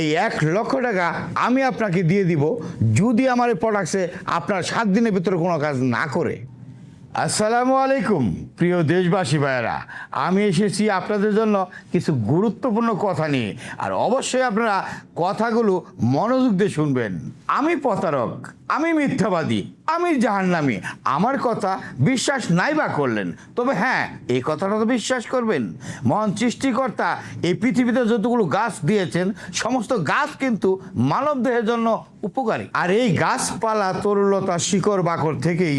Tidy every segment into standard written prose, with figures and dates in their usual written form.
এই 1,00,000 টাকা আমি আপনাকে দিয়ে দিব যদি আমার এই প্রোডাক্টসে আপনার 7 দিনের ভিতরে কোনো কাজ না করে। আসসালামু আলাইকুম প্রিয় দেশবাসী ভাইয়েরা, আমি এসেছি আপনাদের জন্য কিছু গুরুত্বপূর্ণ কথা নিয়ে। আর অবশ্যই আপনারা কথাগুলো মনোযোগ দিয়ে শুনবেন। আমি প্রতারক, আমি মিথ্যাবাদী, আমি জাহান্নামী। আমার কথা বিশ্বাস নাই বা করলেন, তবে হ্যাঁ, এই কথাটা তো বিশ্বাস করবেন। মহান সৃষ্টিকর্তা এই পৃথিবীতে যতগুলো গাছ দিয়েছেন সমস্ত গাছ কিন্তু মানব দেহের জন্য উপকারী। আর এই গাছপালা, তরুলতা, শিকড় বাকড় থেকেই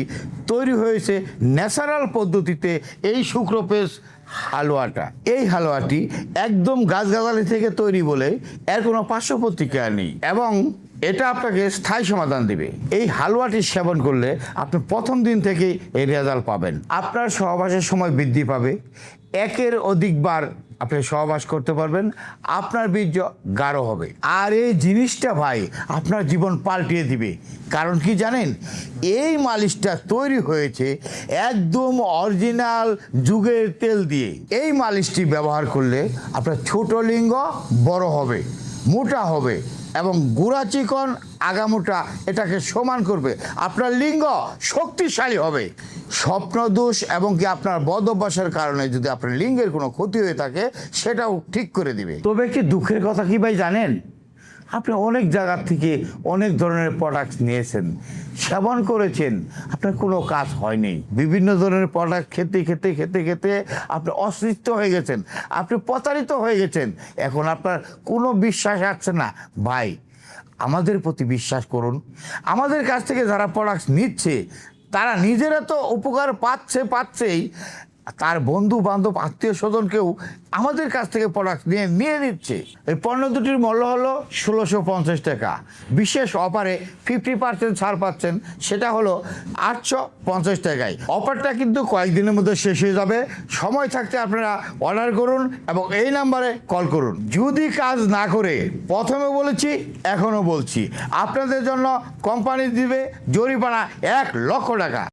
তৈরি হয়েছে ন্যাচারাল পদ্ধতিতে এই সুক্রোপেস হালুয়াটা। এই হালুয়াটি একদম গাছগাছালি থেকে তৈরি বলে এর কোনো পার্শ্ব প্রতিক্রিয়া নেই এবং এটা আপনাকে স্থায়ী সমাধান দিবে। এই হালুয়াটি সেবন করলে আপনি প্রথম দিন থেকেই এই রেজাল্ট পাবেন। আপনার সহবাসের সময় বৃদ্ধি পাবে, একের অধিকবার আপনি সহবাস করতে পারবেন, আপনার বীর্য গাঢ় হবে। আর এই জিনিসটা ভাই আপনার জীবন পাল্টিয়ে দিবে। কারণ কি জানেন, এই মালিশটা তৈরি হয়েছে একদম অরিজিনাল যুগের তেল দিয়ে। এই মালিশটি ব্যবহার করলে আপনার ছোট লিঙ্গ বড় হবে, মোটা হবে এবং গোড়া চিকন আগামোটা এটাকে সমান করবে। আপনার লিঙ্গ শক্তিশালী হবে। স্বপ্নদোষ এবং কি আপনার বদ অভ্যাসের কারণে যদি আপনার লিঙ্গের কোনো ক্ষতি হয়ে থাকে সেটাও ঠিক করে দিবে। তবে কি দুঃখের কথা কি ভাই জানেন, আপনি অনেক জায়গার থেকে অনেক ধরনের প্রোডাক্ট নিয়েছেন, সেবন করেছেন, আপনার কোনো কাজ হয়নি। বিভিন্ন ধরনের প্রোডাক্ট খেতে খেতে খেতে খেতে আপনি অসুস্থ হয়ে গেছেন, আপনি প্রতারিত হয়ে গেছেন। এখন আপনার কোনো বিশ্বাস আসছে না। ভাই, আমাদের প্রতি বিশ্বাস করুন। আমাদের কাছ থেকে যারা প্রোডাক্ট নিচ্ছে তারা নিজেরা তো উপকার পাচ্ছেই, তার বন্ধু বান্ধব আত্মীয় স্বজনকেও আমাদের কাছ থেকে প্রোডাক্ট নিয়ে নিচ্ছে। এই পণ্য দুটির মূল্য হলো ১৬৫০ টাকা। বিশেষ অফারে 50% ছাড় পাচ্ছেন, সেটা হলো ৮৫০ টাকায়। অফারটা কিন্তু কয়েকদিনের মধ্যে শেষ হয়ে যাবে। সময় থাকতে আপনারা অর্ডার করুন এবং এই নাম্বারে কল করুন। যদি কাজ না করে, প্রথমে বলেছি এখনও বলছি, আপনাদের জন্য কোম্পানি দিবে জরিমানা 1,০০,০০০ টাকা।